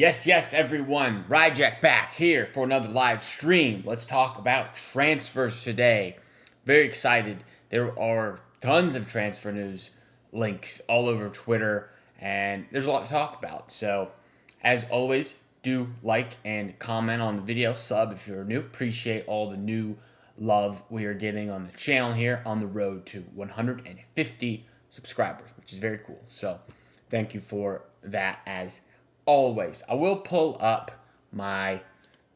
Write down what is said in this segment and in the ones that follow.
Yes, everyone. Ryjack back here for another live stream. Let's talk about transfers today. Very excited. There are tons of transfer news links all over Twitter, and there's a lot to talk about. So, as always, do like and comment on the video. Sub if you're new. Appreciate all the new love we are getting on the channel here on the road to 150 subscribers, which is very cool. So, thank you for that as always. I will pull up my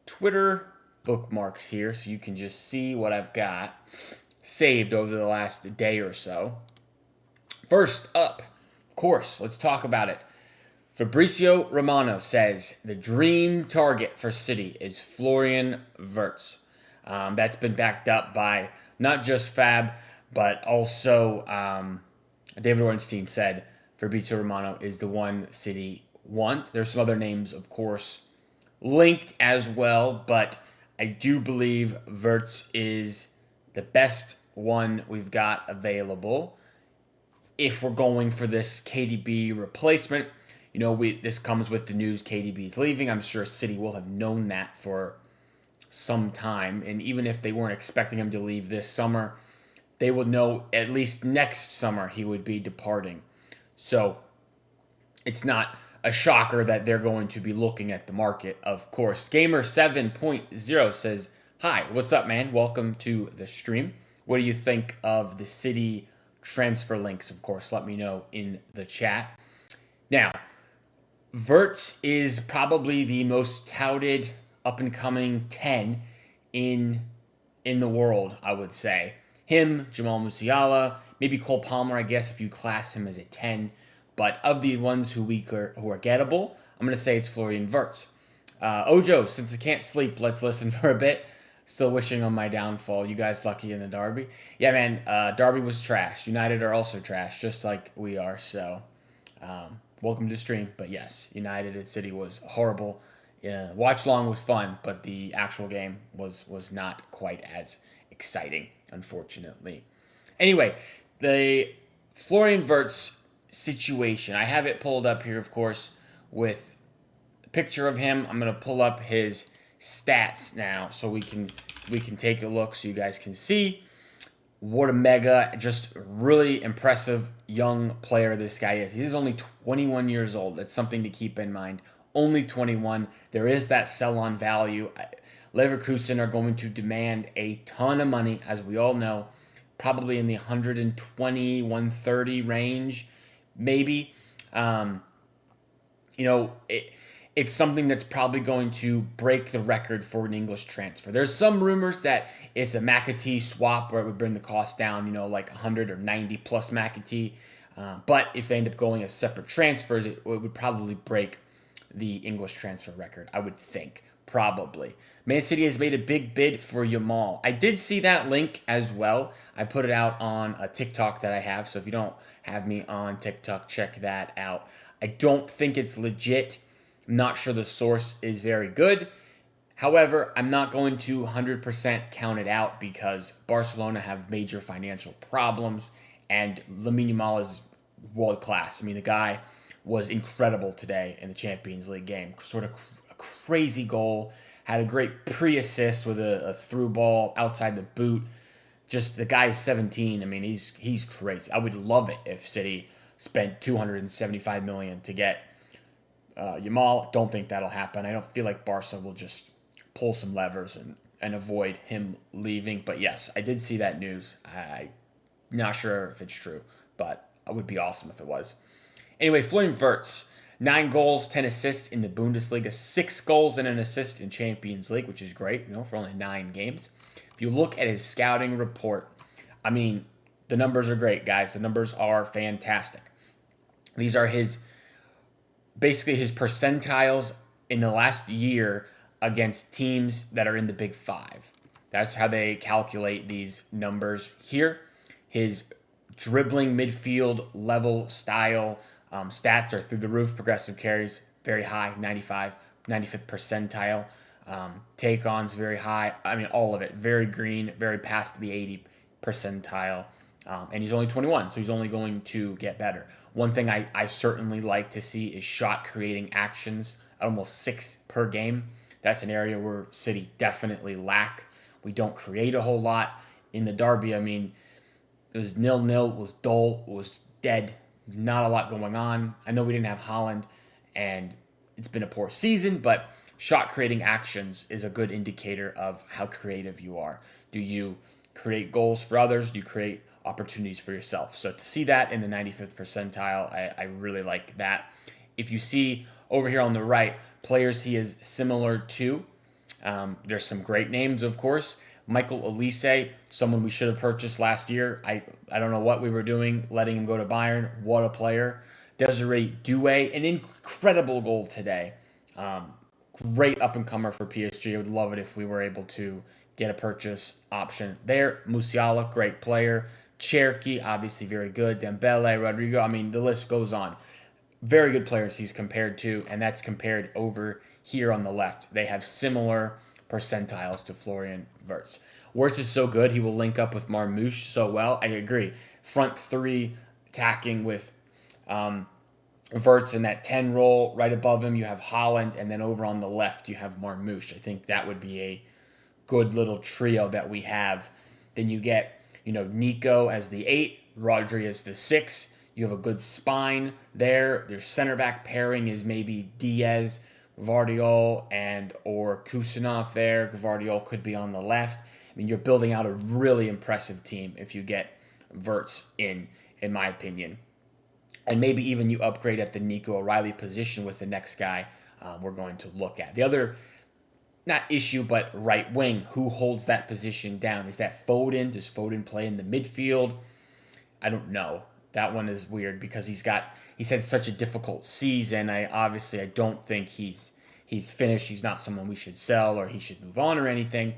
Twitter bookmarks here so you can just see what I've got saved over the last day or so. First up, of course, let's talk about it. Fabrizio Romano says the dream target for City is Florian Wirtz. That's been backed up by not just Fab, but also David Ornstein said Fabrizio Romano is the one City want. There's some other names, of course, linked as well, but I do believe Wirtz is the best one we've got available. If we're going for this KDB replacement, this comes with the news KDB is leaving. I'm sure City will have known that for some time, and even if they weren't expecting him to leave this summer, they would know at least next summer he would be departing. So it's not a shocker that they're going to be looking at the market, of course. Gamer 7.0 says, "Hi, what's up, man? Welcome to the stream. What do you think of the City transfer links? Of course, let me know in the chat." Now, Wirtz is probably the most touted up-and-coming 10 in the world, I would say. Him, Jamal Musiala, maybe Cole Palmer, I guess, if you class him as a 10. But of the ones who are gettable, I'm going to say it's Florian Wirtz. Ojo, since I can't sleep, let's listen for a bit. Still wishing on my downfall. You guys lucky in the derby? Yeah, man, derby was trash. United are also trash, just like we are. So, welcome to stream. But yes, United at City was horrible. Watchalong was fun, but the actual game was not quite as exciting, unfortunately. Anyway, the Florian Wirtz situation. I have it pulled up here, of course, with a picture of him. I'm going to pull up his stats now so we can take a look so you guys can see what a mega, just really impressive young player this guy is. He's only 21 years old. That's something to keep in mind. Only 21. There is that sell-on value. Leverkusen are going to demand a ton of money, as we all know, probably in the 120, 130 range. Maybe, it's something that's probably going to break the record for an English transfer. There's some rumors that it's a McAtee swap where it would bring the cost down, like 100 or 90 plus McAtee. But if they end up going as separate transfers, it would probably break the English transfer record, I would think. Probably. Man City has made a big bid for Yamal. I did see that link as well. I put it out on a TikTok that I have, so if you don't have me on TikTok, check that out. I don't think it's legit. I'm not sure the source is very good. However, I'm not going to 100% count it out because Barcelona have major financial problems, and Lamine Yamal is world class. I mean, the guy was incredible today in the Champions League game. Sort of a crazy goal. Had a great pre-assist with a through ball outside the boot. Just the guy's 17. I mean, he's crazy. I would love it if City spent $275 million to get Yamal. Don't think that'll happen. I don't feel like Barca will just pull some levers and avoid him leaving. But yes, I did see that news. I'm not sure if it's true, but it would be awesome if it was. Anyway, Florian Wirtz, 9 goals, 10 assists in the Bundesliga, 6 goals and an assist in Champions League, which is great, for only 9 games. If you look at his scouting report, I mean, the numbers are great, guys. The numbers are fantastic. These are basically his percentiles in the last year against teams that are in the Big Five. That's how they calculate these numbers here. His dribbling midfield level style stats are through the roof. Progressive carries, very high, 95th percentile. Take-ons, very high. I mean, all of it. Very green, very past the 80 percentile. And he's only 21, so he's only going to get better. One thing I certainly like to see is shot-creating actions almost 6 per game. That's an area where City definitely lack. We don't create a whole lot in the derby. I mean, it was 0-0, it was dull, it was dead, not a lot going on. I know we didn't have Holland, and it's been a poor season, but shot creating actions is a good indicator of how creative you are. Do you create goals for others? Do you create opportunities for yourself? So to see that in the 95th percentile, I really like that. If you see over here on the right, players he is similar to, there's some great names, of course. Michael Elise, someone we should have purchased last year. I don't know what we were doing, letting him go to Bayern. What a player. Desiree Doué, an incredible goal today. Great up-and-comer for PSG. I would love it if we were able to get a purchase option there. Musiala, great player. Cherki, obviously very good. Dembele, Rodrigo, I mean, the list goes on. Very good players he's compared to, and that's compared over here on the left. They have similar percentiles to Florian Wirtz. Wirtz is so good, he will link up with Marmoush so well. I agree. Front three attacking with Wirtz in that 10 role. Right above him, you have Holland, and then over on the left, you have Marmoush. I think that would be a good little trio that we have. Then you get, Nico as the 8, Rodri as the 6. You have a good spine there. Their center back pairing is maybe Diaz, Gvardiol, and or Kusanov there. Gvardiol could be on the left. I mean, you're building out a really impressive team if you get Wirtz in my opinion. And maybe even you upgrade at the Nico O'Reilly position with the next guy we're going to look at. The other, not issue, but right wing, who holds that position down? Is that Foden? Does Foden play in the midfield? I don't know. That one is weird because he's had such a difficult season. I don't think he's finished. He's not someone we should sell or he should move on or anything.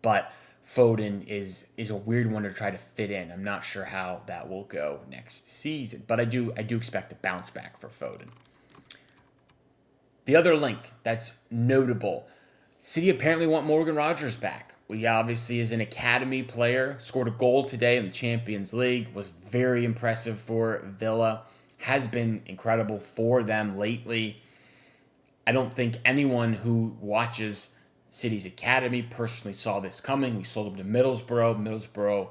But Foden is a weird one to try to fit in. I'm not sure how that will go next season, but I do expect a bounce back for Foden. The other link that's notable, City apparently want Morgan Rogers back. He obviously is an academy player, scored a goal today in the Champions League, was very impressive for Villa, has been incredible for them lately. I don't think anyone who watches City's academy personally saw this coming. We sold him to Middlesbrough. Middlesbrough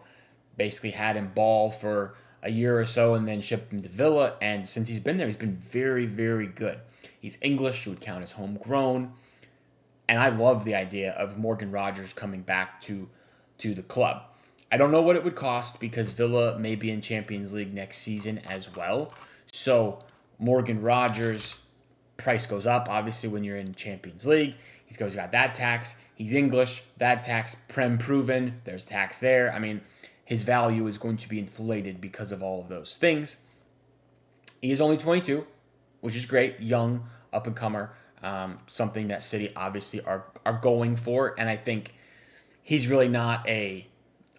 basically had him ball for a year or so and then shipped him to Villa. And since he's been there, he's been very, very good. He's English. He would count as homegrown. And I love the idea of Morgan Rogers coming back to the club. I don't know what it would cost because Villa may be in Champions League next season as well. So Morgan Rogers' price goes up, obviously, when you're in Champions League. He's got that tax. He's English. That tax, Prem proven. There's tax there. I mean, his value is going to be inflated because of all of those things. He is only 22, which is great. Young, up-and-comer. Something that City obviously are going for. And I think he's really not a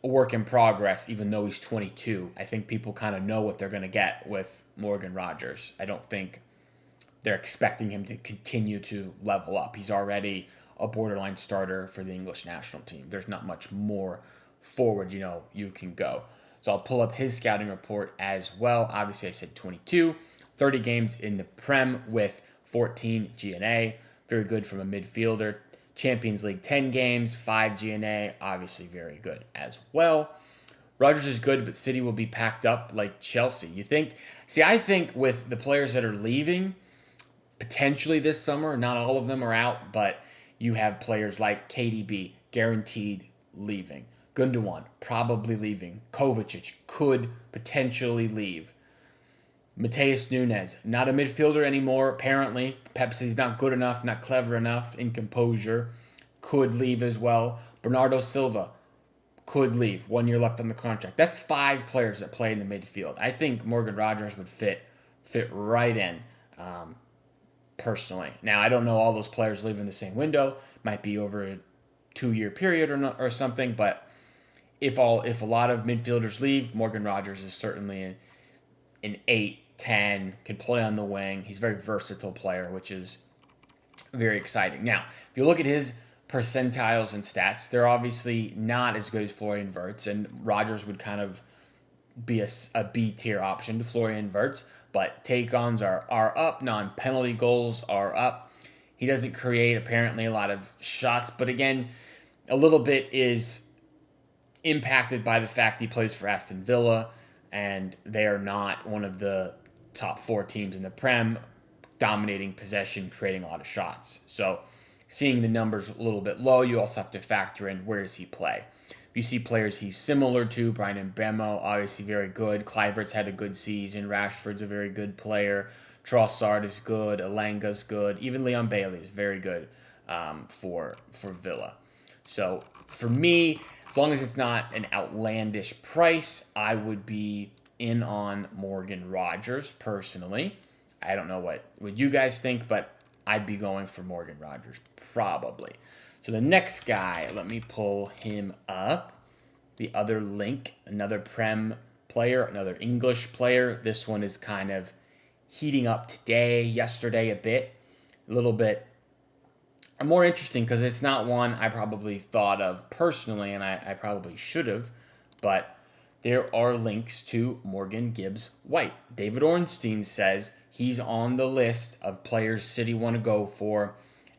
work in progress, even though he's 22. I think people kind of know what they're going to get with Morgan Rogers. I don't think they're expecting him to continue to level up. He's already a borderline starter for the English national team. There's not much more forward, you can go. So I'll pull up his scouting report as well. Obviously, I said 22, 30 games in the Prem with 14 GNA. Very good from a midfielder. Champions League 10 games, 5 GNA. Obviously very good as well. Rodgers is good, but City will be packed up like Chelsea. You think? See, I think with the players that are leaving, potentially this summer, not all of them are out, but you have players like KDB, guaranteed leaving. Gundogan, probably leaving. Kovacic could potentially leave. Mateus Nunes, not a midfielder anymore, apparently. Pep says he's not good enough, not clever enough in composure. Could leave as well. Bernardo Silva could leave. 1 year left on the contract. That's 5 players that play in the midfield. I think Morgan Rogers would fit right in, personally. Now, I don't know all those players leave in the same window. Might be over a 2-year period or something, but if a lot of midfielders leave, Morgan Rogers is certainly an 8, 10, can play on the wing. He's a very versatile player, which is very exciting. Now, if you look at his percentiles and stats, they're obviously not as good as Florian Wirtz, and Rogers would kind of be a B-tier option to Florian Wirtz, but take-ons are up, non-penalty goals are up. He doesn't create, apparently, a lot of shots. But again, a little bit is impacted by the fact he plays for Aston Villa, and they are not one of the top 4 teams in the Prem, dominating possession, creating a lot of shots. So seeing the numbers a little bit low, you also have to factor in where does he play. You see players he's similar to, Brian Mbemo, obviously very good. Kluivert's had a good season. Rashford's a very good player. Trossard is good. Elanga's good. Even Leon Bailey is very good for Villa. So for me, as long as it's not an outlandish price, I would be in on Morgan Rogers personally. I don't know what you guys think, but I'd be going for Morgan Rogers probably. So the next guy, let me pull him up. The other link, another Prem player, another English player. This one is kind of heating up today, yesterday a little bit more interesting because it's not one I probably thought of personally, and I probably should have, but there are links to Morgan Gibbs White. David Ornstein says he's on the list of players City want to go for,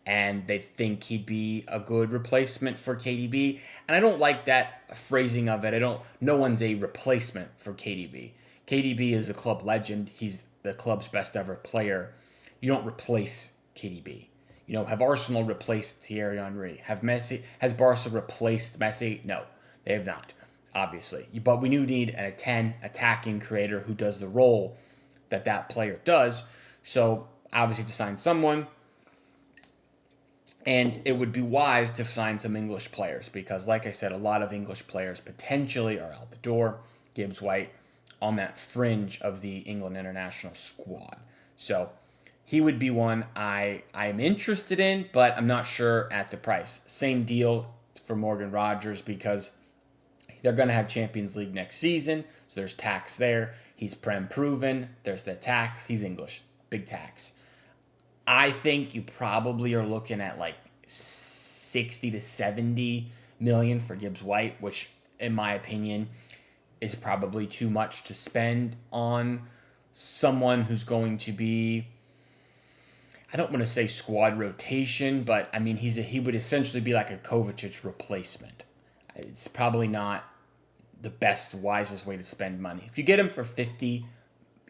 and they think he'd be a good replacement for KDB. And I don't like that phrasing of it. No one's a replacement for KDB. KDB is a club legend. He's the club's best ever player. You don't replace KDB. Have Arsenal replaced Thierry Henry? Has Barca replaced Messi? No, they have not, obviously. But we do need a 10 attacking creator who does the role that player does. So obviously to sign someone, and it would be wise to sign some English players because, like I said, a lot of English players potentially are out the door. Gibbs White on that fringe of the England international squad. So he would be one I'm interested in, but I'm not sure at the price. Same deal for Morgan Rogers because they're going to have Champions League next season, so there's tax there. He's Prem proven. There's the tax. He's English. Big tax. I think you probably are looking at like 60 to 70 million for Gibbs White, which in my opinion is probably too much to spend on someone who's going to be, I don't want to say squad rotation, but I mean he would essentially be like a Kovacic replacement. It's probably not the best, wisest way to spend money. If you get him for 50,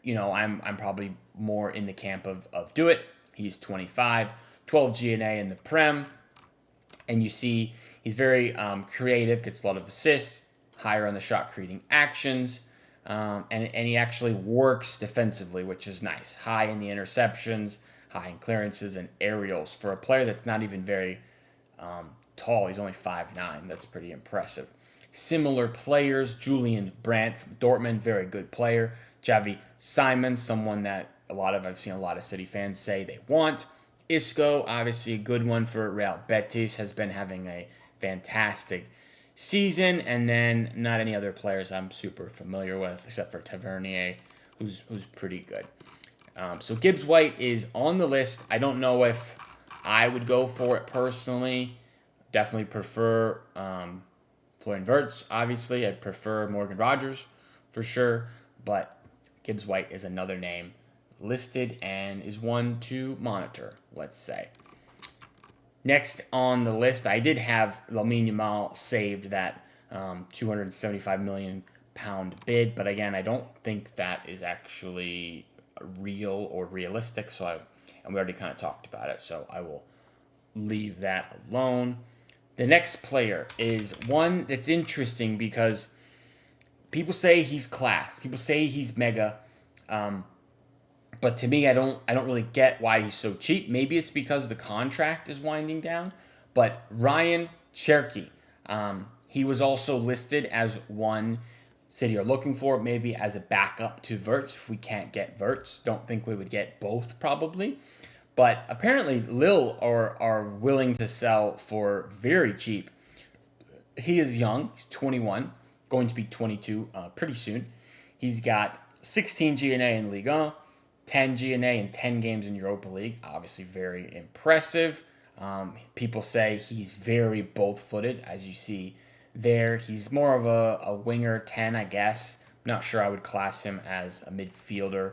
I'm probably more in the camp of do it. He's 25, 12 GNA in the Prem, and you see he's very creative, gets a lot of assists, higher on the shot creating actions, and he actually works defensively, which is nice. High in the interceptions, high in clearances and aerials for a player that's not even very tall. He's only 5'9". That's pretty impressive. Similar players, Julian Brandt from Dortmund, very good player. Xavi Simon, someone that I've seen a lot of City fans say they want. Isco, obviously a good one for Real Betis, has been having a fantastic season. And then not any other players I'm super familiar with, except for Tavernier, who's pretty good. So Gibbs White is on the list. I don't know if I would go for it personally. Definitely prefer Florian Wirtz, obviously. I'd prefer Morgan Rogers for sure. But Gibbs White is another name listed and is one to monitor, let's say. Next on the list, I did have Lamine Yamal saved that £275 million bid. But again, I don't think that is actually real or realistic. And we already kind of talked about it, so I will leave that alone. The next player is one that's interesting because people say he's class. People say he's mega. But to me, I don't really get why he's so cheap. Maybe it's because the contract is winding down. But Ryan Cherky, he was also listed as one City are looking for, maybe as a backup to Wirtz if we can't get Wirtz. Don't think we would get both probably. But apparently Lille are willing to sell for very cheap. He is young. He's 21, going to be 22 pretty soon. He's got 16 GNA in Ligue 1, 10 GNA in 10 games in Europa League. Obviously very impressive. People say he's very both-footed, as you see there. He's more of a winger 10, I guess. I'm not sure I would class him as a midfielder,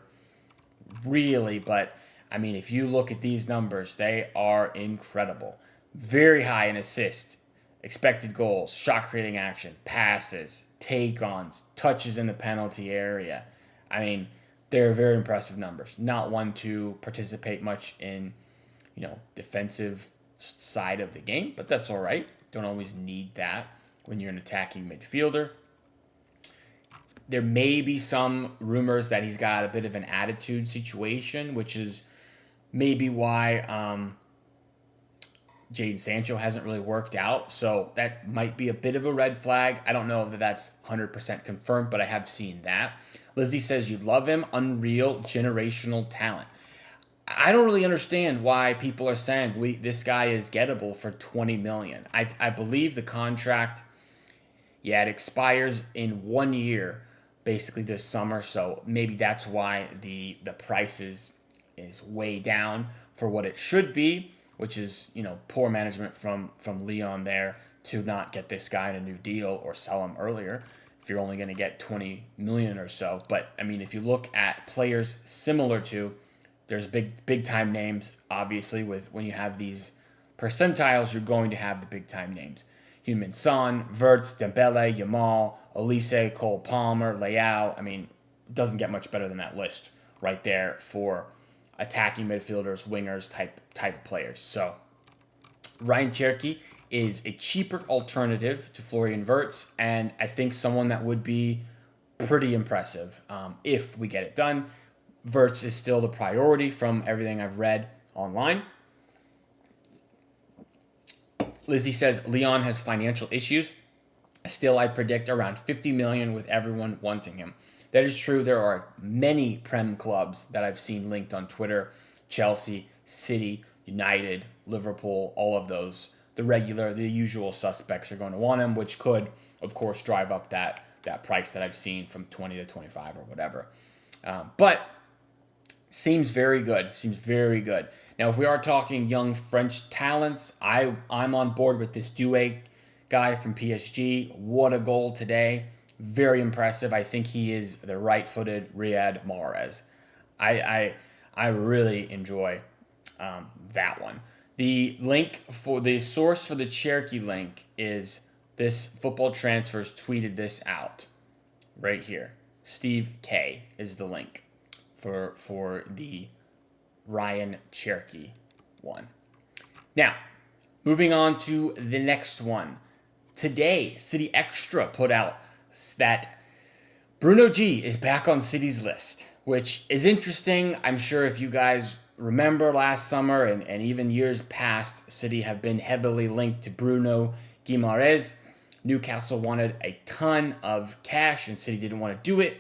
really, but I mean, if you look at these numbers, they are incredible. Very high in assists, expected goals, shot creating action, passes, take-ons, touches in the penalty area. I mean, they're very impressive numbers. Not one to participate much in, defensive side of the game, but that's all right. Don't always need that when you're an attacking midfielder. There may be some rumors that he's got a bit of an attitude situation, which is maybe why Jadon Sancho hasn't really worked out. So that might be a bit of a red flag. I don't know that that's 100% confirmed, but I have seen that. Lizzie says you love him. Unreal generational talent. I don't really understand why people are saying this guy is gettable for $20 million. I believe the contract, it expires in 1 year, basically this summer. So maybe that's why the price is way down for what it should be, which is, poor management from Leon there to not get this guy in a new deal or sell him earlier if you're only going to get 20 million or so. But I mean, if you look at players similar to, there's big time names, obviously, when you have these percentiles, you're going to have the big time names. Heung-min Son, Wirtz, Dembele, Yamal, Olise, Cole Palmer, Leao. I mean, it doesn't get much better than that list right there for attacking midfielders, wingers, type of players. So Ryan Cherki is a cheaper alternative to Florian Wirtz, and I think someone that would be pretty impressive if we get it done. Wirtz is still the priority from everything I've read online. Lizzie says Leon has financial issues. Still, I predict around 50 million with everyone wanting him. That is true. There are many Prem clubs that I've seen linked on Twitter. Chelsea, City, United, Liverpool, all of those. The usual suspects are going to want him, which could, of course, drive up that price that I've seen from 20 to 25 or whatever. But seems very good. Now, if we are talking young French talents, I'm on board with this Doué guy from PSG. What a goal today. Very impressive. I think he is the right-footed Riyad Mahrez. I really enjoy that one. The source for the Cherki link is this Football Transfers tweeted this out right here. Steve K is the link for the Ryan Cherki one. Now, moving on to the next one. Today, City Extra put out that Bruno G is back on City's list, which is interesting. I'm sure if you guys remember last summer and even years past, City have been heavily linked to Bruno Guimaraes. Newcastle wanted a ton of cash and City didn't want to do it.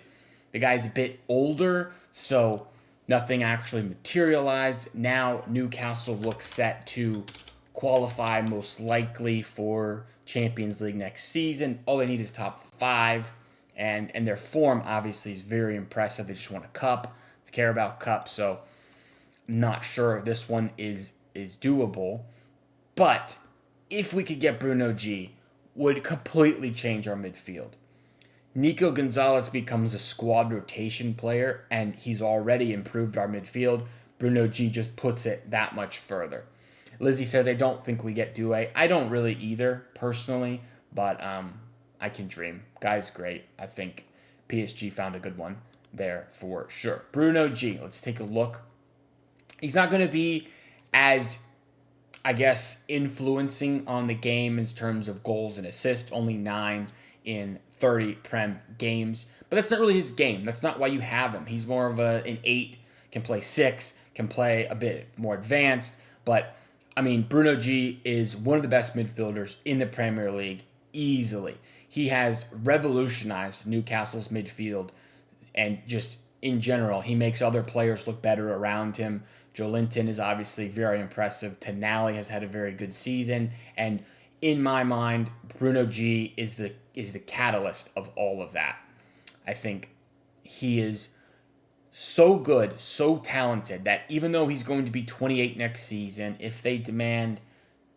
The guy's a bit older, so nothing actually materialized. Now Newcastle looks set to qualify most likely for Champions League next season. All they need is top 5, and their form obviously is very impressive. They just won a cup, the Carabao Cup, so I'm not sure if this one is doable. But if we could get Bruno G, would completely change our midfield. Nico Gonzalez becomes a squad rotation player, and he's already improved our midfield. Bruno G just puts it that much further. Lizzie says, I don't think we get Doué. I don't really either, personally, but I can dream. Guy's great. I think PSG found a good one there for sure. Bruno G, let's take a look. He's not going to be as, I guess, influencing on the game in terms of goals and assists. Only 9 in 30 Prem games. But that's not really his game. That's not why you have him. He's more of an 8, can play 6, can play a bit more advanced. But, I mean, Bruno G is one of the best midfielders in the Premier League, easily. He has revolutionized Newcastle's midfield, and just in general, he makes other players look better around him. Joelinton is obviously very impressive. Tonali has had a very good season, and in my mind, Bruno G is the catalyst of all of that. I think he is so good, so talented, that even though he's going to be 28 next season, if they demand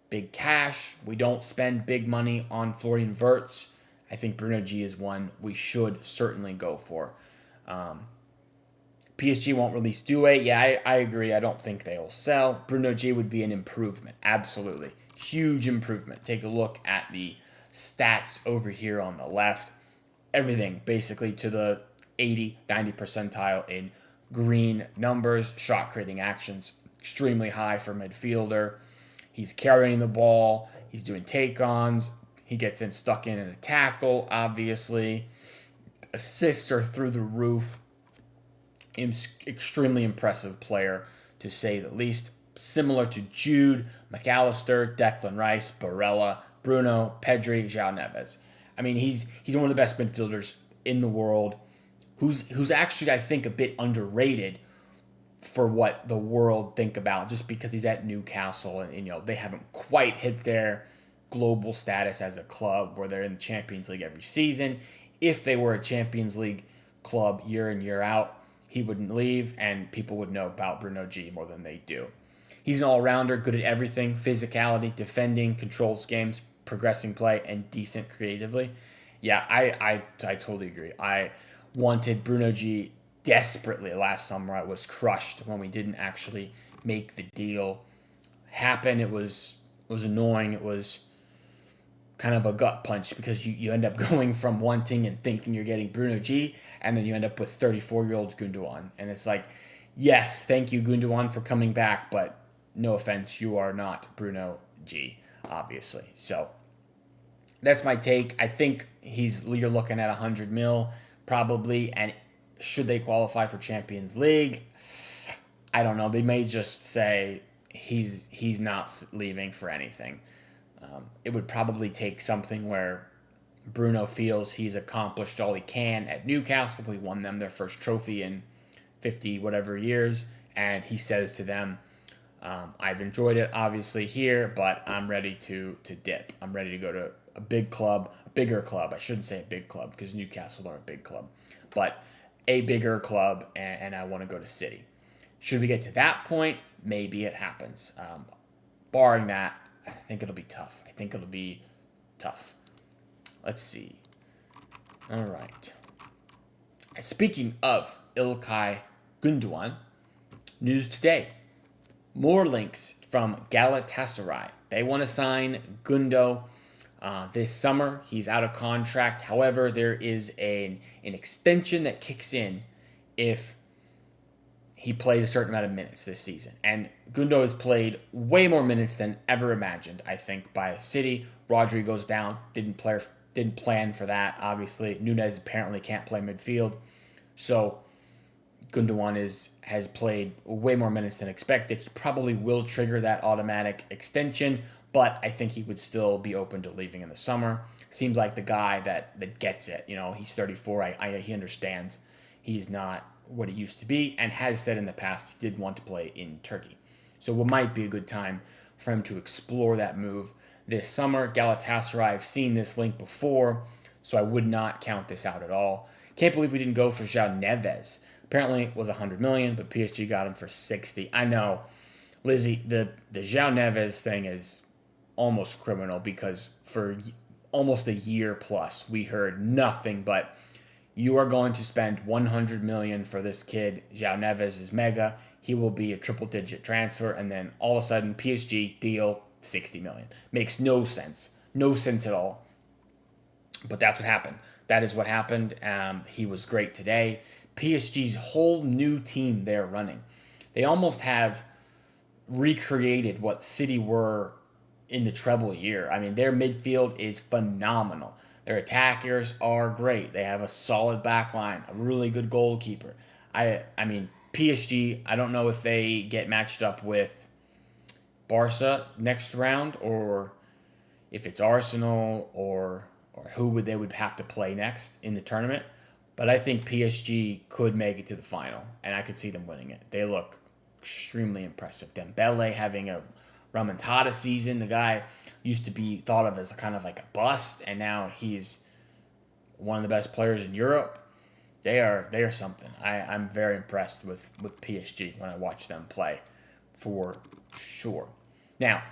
big cash, we don't spend big money on Florian Wirtz, I think Bruno G is one we should certainly go for. PSG won't release Doué. Yeah, I agree. I don't think they will sell. Bruno G would be an improvement. Absolutely. Huge improvement. Take a look at the stats over here on the left. Everything basically to the 80, 90 percentile in green numbers. Shot creating actions extremely high for midfielder. He's carrying the ball. He's doing take-ons. He gets stuck in a tackle, obviously. Assists are through the roof. Extremely impressive player, to say the least. Similar to Jude, McAllister, Declan Rice, Barella, Bruno, Pedri, João Neves. I mean, he's one of the best midfielders in the world, who's actually, I think, a bit underrated for what the world think about, just because he's at Newcastle and they haven't quite hit their global status as a club where they're in the Champions League every season. If they were a Champions League club year in, year out, he wouldn't leave, and people would know about Bruno G more than they do. He's an all-rounder, good at everything: physicality, defending, controls games, progressing play, and decent creatively. Yeah, I totally agree. I wanted Bruno G desperately last summer. I was crushed when we didn't actually make the deal happen. It was annoying. It was kind of a gut punch, because you end up going from wanting and thinking you're getting Bruno G, and then you end up with 34-year-old Gundogan. And it's like, yes, thank you, Gundogan, for coming back, but no offense, you are not Bruno G, obviously. So that's my take. I think you're looking at 100 mil probably, and should they qualify for Champions League? I don't know. They may just say he's not leaving for anything. It would probably take something where Bruno feels he's accomplished all he can at Newcastle. He won them their first trophy in 50 whatever years, and he says to them, I've enjoyed it obviously here, but I'm ready to dip. I'm ready to go to a big club, a bigger club. I shouldn't say a big club, because Newcastle are a big club, but a bigger club, and I want to go to City. Should we get to that point, maybe it happens. Barring that, I think it'll be tough. Let's see. All right. Speaking of Ilkay Gundogan, news today. More links from Galatasaray. They want to sign Gundo this summer. He's out of contract. However, there is an extension that kicks in if he plays a certain amount of minutes this season. And Gundo has played way more minutes than ever imagined, I think, by City. Rodri goes down. Didn't plan for that, obviously. Nunez apparently can't play midfield. So Gundogan has played way more minutes than expected. He probably will trigger that automatic extension, but I think he would still be open to leaving in the summer. Seems like the guy that gets it. He's 34. He understands he's not what it used to be, and has said in the past he did want to play in Turkey. So it might be a good time for him to explore that move this summer. Galatasaray, I've seen this link before, so I would not count this out at all. Can't believe we didn't go for João Neves. Apparently it was 100 million, but PSG got him for 60. I know, Lizzie, the João Neves thing is almost criminal, because for almost a year plus we heard nothing but, you are going to spend 100 million for this kid. João Neves is mega. He will be a triple-digit transfer, and then all of a sudden, PSG deal 60 million. Makes no sense. No sense at all. But that's what happened. That is what happened. He was great today. PSG's whole new team they're running. They almost have recreated what City were in the treble year. I mean, their midfield is phenomenal. Their attackers are great. They have a solid back line, a really good goalkeeper. I mean, PSG, I don't know if they get matched up with Barca next round, or if it's Arsenal, or who they would have to play next in the tournament. But I think PSG could make it to the final, and I could see them winning it. They look extremely impressive. Dembele having a remontada season. The guy used to be thought of as kind of like a bust, and now he's one of the best players in Europe. They are something. I'm very impressed with PSG when I watch them play, for sure. Now,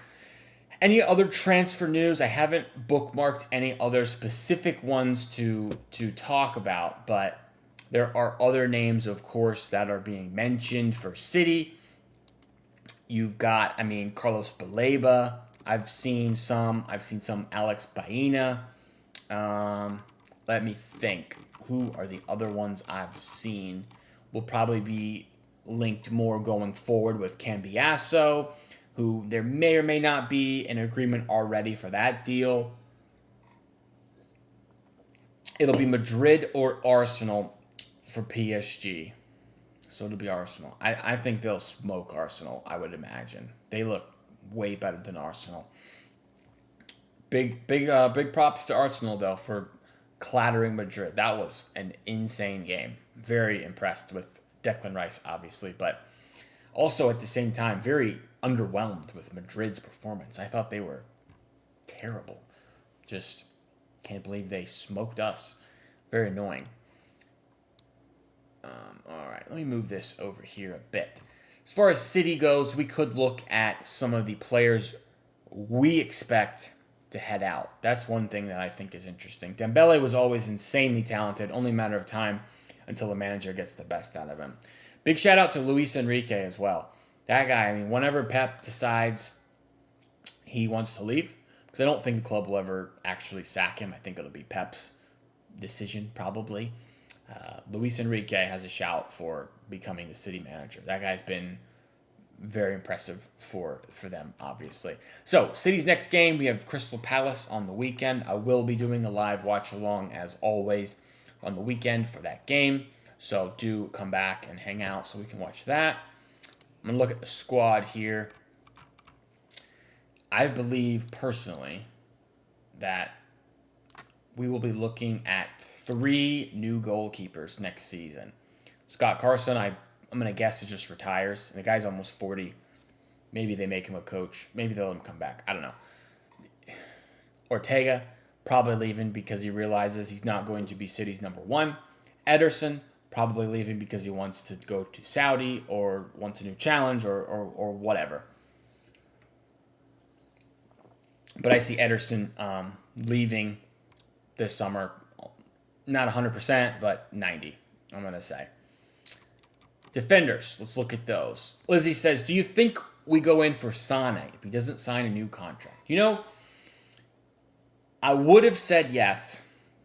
any other transfer news? I haven't bookmarked any other specific ones to talk about, but There are other names, of course, that are being mentioned for City. You've got, Carlos Baleba. I've seen some. Alex Baena. Let me think. Who are the other ones I've seen? Will probably be linked more going forward with Cambiasso, who there may or may not be an agreement already for that deal. It'll be Madrid or Arsenal for PSG. So it'll be Arsenal. I think they'll smoke Arsenal, I would imagine. They look way better than Arsenal. Big props to Arsenal, though, for clattering Madrid. That was an insane game. Very impressed with Declan Rice, obviously, but also at the same time, very underwhelmed with Madrid's performance. I thought they were terrible. Just can't believe they smoked us. Very annoying. All right, let me move this over here a bit. As far as City goes, we could look at some of the players we expect to head out. That's one thing that I think is interesting. Dembele was always insanely talented, only a matter of time until the manager gets the best out of him. Big shout out to Luis Enrique as well. That guy, whenever Pep decides he wants to leave, because I don't think the club will ever actually sack him. I think it'll be Pep's decision, probably. Luis Enrique has a shout for becoming the City manager. That guy's been very impressive for them, obviously. So, City's next game, we have Crystal Palace on the weekend. I will be doing a live watch-along, as always, on the weekend for that game. So, do come back and hang out so we can watch that. I'm going to look at the squad here. I believe, personally, that we will be looking at 3 new goalkeepers next season. Scott Carson, I'm going to guess, he just retires. And the guy's almost 40. Maybe they make him a coach. Maybe they'll let him come back. I don't know. Ortega, probably leaving because he realizes he's not going to be City's number 1. Ederson, probably leaving because he wants to go to Saudi or wants a new challenge or whatever. But I see Ederson leaving this summer. Not 100%, but 90, I'm going to say. Defenders, let's look at those. Lizzie says, do you think we go in for Sane if he doesn't sign a new contract? I would have said yes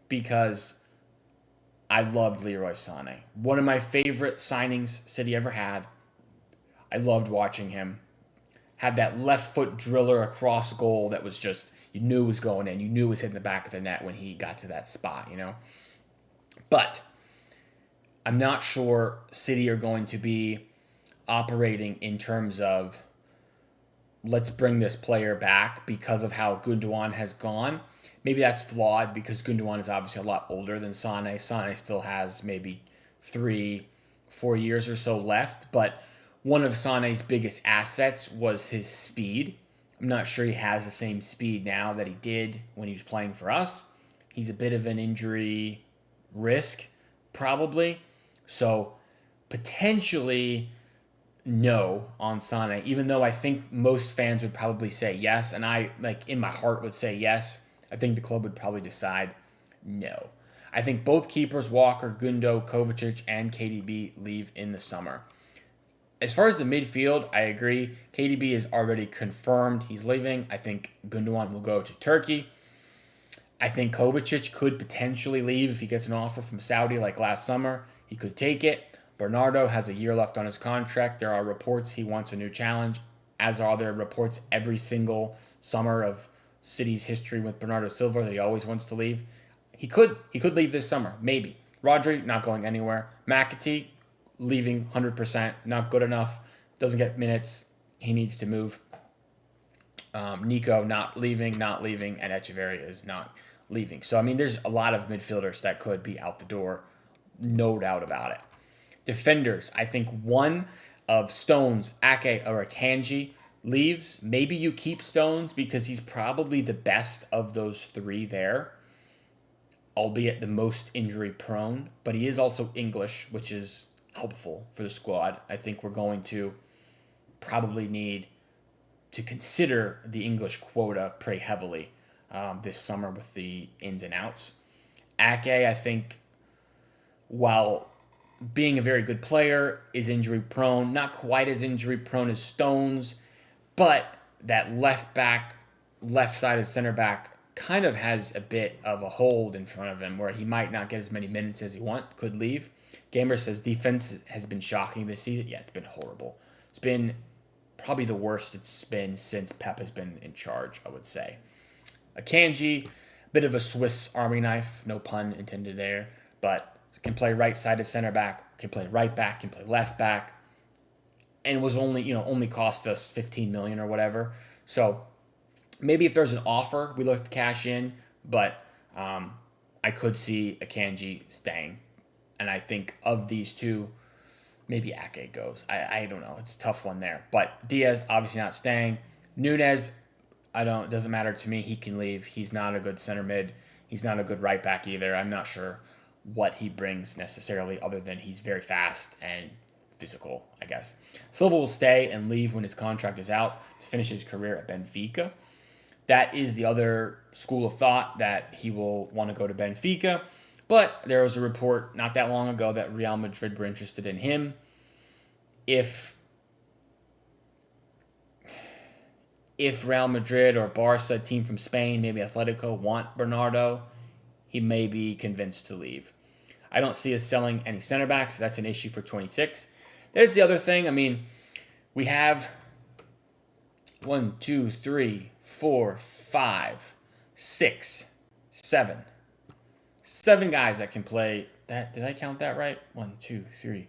because I loved Leroy Sané. One of my favorite signings City ever had. I loved watching him. Had that left foot driller across goal that was just, you knew was going in. You knew it was hitting the back of the net when he got to that spot, But I'm not sure City are going to be operating in terms of let's bring this player back because of how Gundogan has gone. Maybe that's flawed because Gundogan is obviously a lot older than Sané. Sané still has maybe 3-4 years or so left, but one of Sané's biggest assets was his speed. I'm not sure he has the same speed now that he did when he was playing for us. He's a bit of an injury risk, probably. So, potentially, no on Sané, even though I think most fans would probably say yes, and I, in my heart, would say yes. I think the club would probably decide no. I think both keepers, Walker, Gundo, Kovacic, and KDB, leave in the summer. As far as the midfield, I agree. KDB is already confirmed he's leaving. I think Gundogan will go to Turkey. I think Kovacic could potentially leave if he gets an offer from Saudi like last summer. He could take it. Bernardo has a year left on his contract. There are reports he wants a new challenge, as are there reports every single summer of City's history with Bernardo Silva that he always wants to leave. He could leave this summer, maybe. Rodri, not going anywhere. McAtee, leaving 100%, not good enough, doesn't get minutes, he needs to move. Nico, not leaving, and Echeverria is not leaving. So, there's a lot of midfielders that could be out the door, no doubt about it. Defenders, I think one of Stones, Ake, or Akanji leaves. Maybe you keep Stones because he's probably the best of those 3 there, albeit the most injury prone, but he is also English, which is helpful for the squad. I think we're going to probably need to consider the English quota pretty heavily this summer with the ins and outs. Ake, I think, while being a very good player, is injury prone. Not quite as injury prone as Stones, but that left-sided center back kind of has a bit of a hold in front of him where he might not get as many minutes as he could leave. Gamer says defense has been shocking this season. Yeah, it's been horrible. It's been probably the worst it's been since Pep has been in charge, I would say. Akanji, bit of a Swiss Army knife, no pun intended there, but can play right-sided center back, can play right back, can play left back, and was only cost us 15 million or whatever. So maybe if there's an offer, we look to cash in, but I could see Akanji staying. And I think of these two, maybe Ake goes. I don't know. It's a tough one there. But Diaz obviously not staying. Nunez, it doesn't matter to me. He can leave. He's not a good center mid. He's not a good right back either. I'm not sure what he brings necessarily, other than he's very fast and physical, I guess. Silva will stay and leave when his contract is out to finish his career at Benfica. That is the other school of thought, that he will want to go to Benfica. But there was a report not that long ago that Real Madrid were interested in him. If Real Madrid or Barca, a team from Spain, maybe Atletico, want Bernardo, he may be convinced to leave. I don't see us selling any center backs. So that's an issue for 26. That's the other thing. I mean, we have 1, 2, 3, 4, 5, 6, 7. 7 guys that can play that. Did I count that right? 1, 2, 3,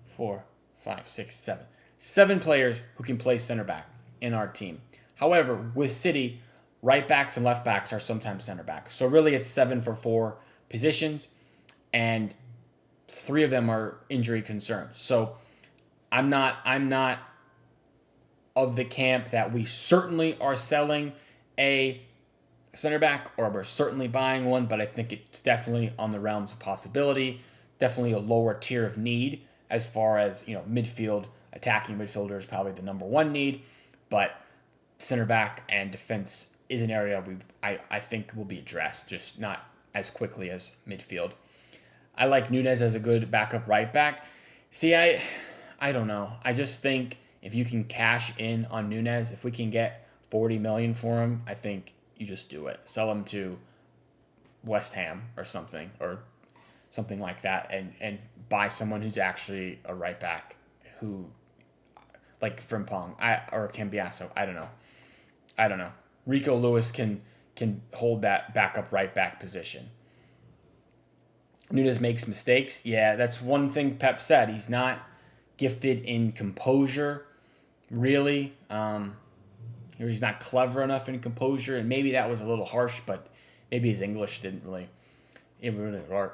4, 5, 6, 7. 7 players who can play center back in our team. However, with City, right backs and left backs are sometimes center backs. So really it's 7 for 4 positions, and 3 of them are injury concerns. So I'm not of the camp that we certainly are selling a center back, or we're certainly buying one, but I think it's definitely on the realms of possibility, definitely a lower tier of need as far as, midfield, attacking midfielder is probably the number 1 need, but center back and defense is an area I think will be addressed, just not as quickly as midfield. I like Nunez as a good backup right back. See, I don't know. I just think if you can cash in on Nunez, if we can get 40 million for him, I think you just do it. Sell him to West Ham or something like that, and buy someone who's actually a right back, who, like Frimpong or Cambiasso. I don't know. Rico Lewis can hold that backup right back position. Nunez makes mistakes. Yeah, that's one thing Pep said. He's not gifted in composure, really. He's not clever enough in composure, and maybe that was a little harsh, but maybe his English didn't really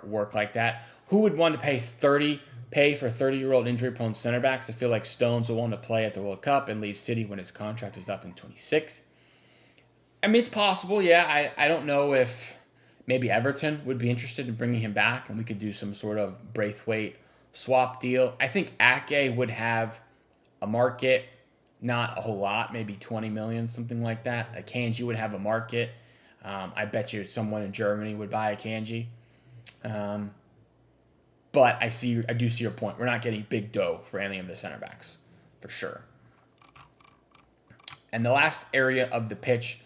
work like that. Who would want to pay for 30-year-old injury-prone center backs? I feel like Stones will want to play at the World Cup and leave City when his contract is up in 26. I mean, it's possible, yeah. I don't know if maybe Everton would be interested in bringing him back, and we could do some sort of Braithwaite swap deal. I think Ake would have a market, not a whole lot, maybe 20 million, something like that. Akanji would have a market. I bet you someone in Germany would buy Akanji. But I do see your point. We're not getting big dough for any of the center backs, for sure. And the last area of the pitch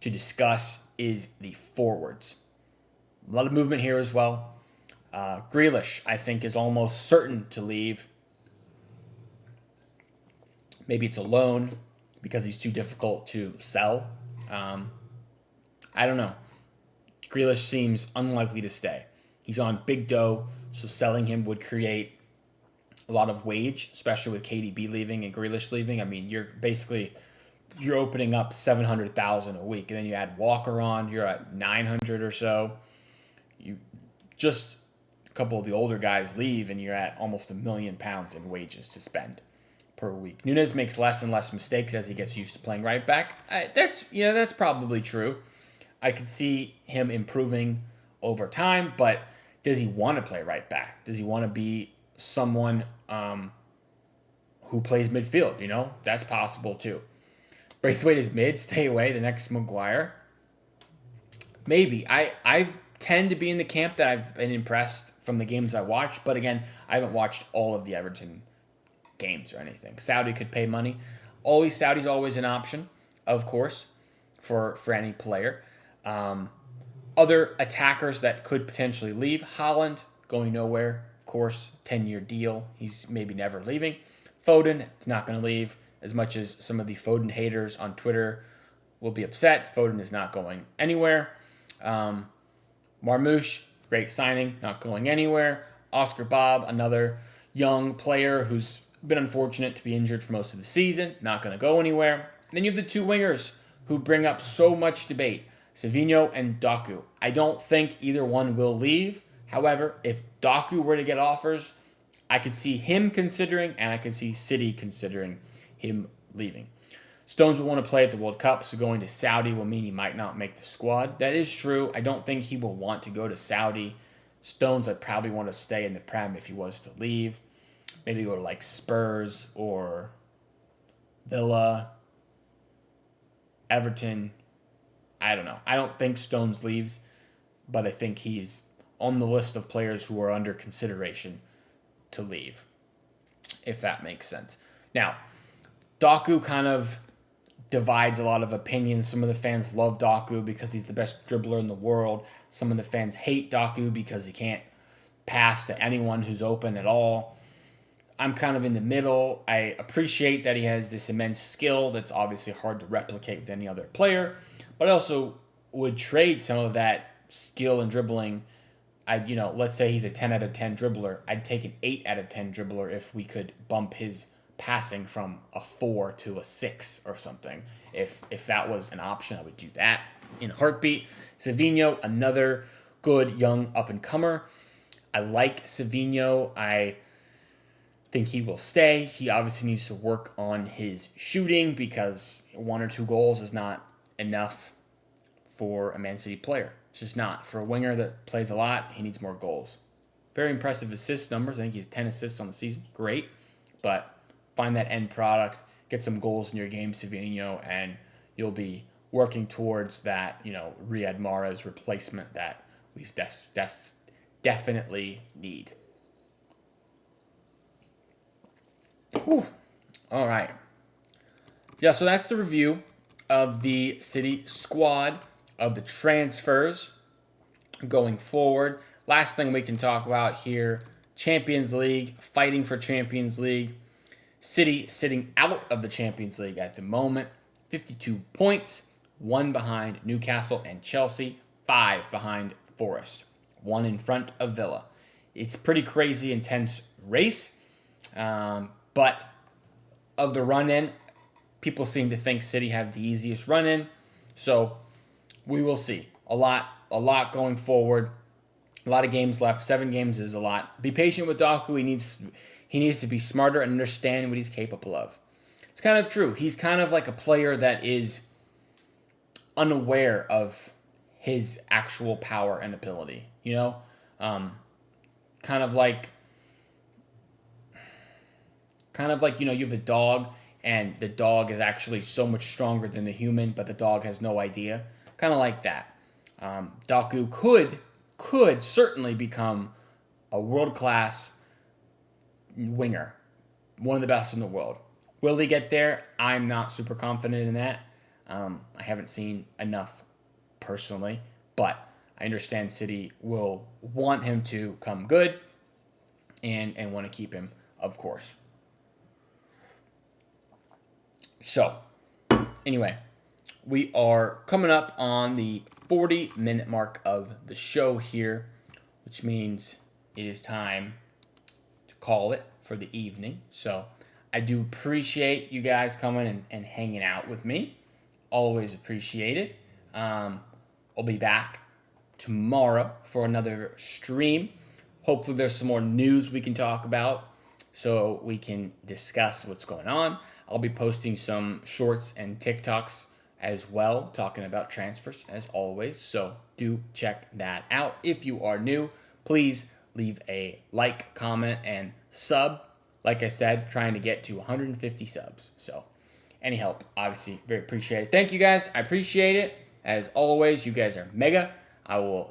to discuss is the forwards. A lot of movement here as well. Grealish, I think, is almost certain to leave. Maybe it's a loan because he's too difficult to sell. I don't know. Grealish seems unlikely to stay. He's on big dough, so selling him would create a lot of wage, especially with KDB leaving and Grealish leaving. I mean, you're opening up 700,000 a week, and then you add Walker on, you're at 900 or so. You just a couple of the older guys leave, and you're at almost £1 million in wages to spend per week. Nunez makes less and less mistakes as he gets used to playing right back. That's probably true. I could see him improving over time, but does he want to play right back? Does he want to be someone who plays midfield? That's possible too. Braithwaite is mid. Stay away. The next Maguire. Maybe. I tend to be in the camp that I've been impressed from the games I watched. But again, I haven't watched all of the Everton games or anything. Saudi could pay money. Saudi's always an option, of course, for any player. Other attackers that could potentially leave. Haaland, going nowhere. Of course, 10-year deal. He's maybe never leaving. Foden is not going to leave, as much as some of the Foden haters on Twitter will be upset. Foden is not going anywhere. Marmoush, great signing, not going anywhere. Oscar Bob, another young player who's been unfortunate to be injured for most of the season, not going to go anywhere. And then you have the two wingers who bring up so much debate, Savinho and Doku. I don't think either one will leave. However, if Doku were to get offers, I could see him considering, and I could see City considering him leaving. Stones will want to play at the World Cup, so going to Saudi will mean he might not make the squad. That is true. I don't think he will want to go to Saudi. Stones would probably want to stay in the Prem if he was to leave. Maybe go to like Spurs or Villa, Everton. I don't know. I don't think Stones leaves, but I think he's on the list of players who are under consideration to leave, if that makes sense. Now, Doku kind of divides a lot of opinions. Some of the fans love Doku because he's the best dribbler in the world. Some of the fans hate Doku because he can't pass to anyone who's open at all. I'm kind of in the middle. I appreciate that he has this immense skill that's obviously hard to replicate with any other player, but I also would trade some of that skill and dribbling. Let's say he's a 10 out of 10 dribbler. I'd take an 8 out of 10 dribbler if we could bump his passing from a 4 to a 6 or something. If that was an option, I would do that in a heartbeat. Savinho, another good young up-and-comer. I like Savinho. I think he will stay. He obviously needs to work on his shooting because 1 or 2 goals is not enough for a Man City player. It's just not. For a winger that plays a lot, he needs more goals. Very impressive assist numbers. I think he's 10 assists on the season. Great. But find that end product, get some goals in your game, Savinho, and you'll be working towards that, Riyad Mahrez replacement that we definitely need. Whew. All right. Yeah, so that's the review of the City squad, of the transfers going forward. Last thing we can talk about here, Champions League, fighting for Champions League. City sitting out of the Champions League at the moment, 52 points, 1 behind Newcastle and Chelsea, 5 behind Forest, 1 in front of Villa. It's pretty crazy, intense race. But of the run-in, people seem to think City have the easiest run-in. So we will see. A lot going forward. A lot of games left. 7 games is a lot. Be patient with Doku. He needs to be smarter and understand what he's capable of. It's kind of true. He's kind of like a player that is unaware of his actual power and ability. Kind of like you have a dog and the dog is actually so much stronger than the human, but the dog has no idea. Kind of like that. Doku could certainly become a world-class winger, one of the best in the world. Will he get there? I'm not super confident in that. I haven't seen enough personally, but I understand City will want him to come good and want to keep him, of course. So, anyway, we are coming up on the 40-minute mark of the show here, which means it is time to call it for the evening. So, I do appreciate you guys coming and hanging out with me. Always appreciate it. I'll be back tomorrow for another stream. Hopefully there's some more news we can talk about so we can discuss what's going on. I'll be posting some shorts and TikToks as well, talking about transfers as always. So do check that out. If you are new, please leave a like, comment, and sub. Like I said, trying to get to 150 subs. So any help, obviously, very appreciated. Thank you guys. I appreciate it. As always, you guys are mega. I will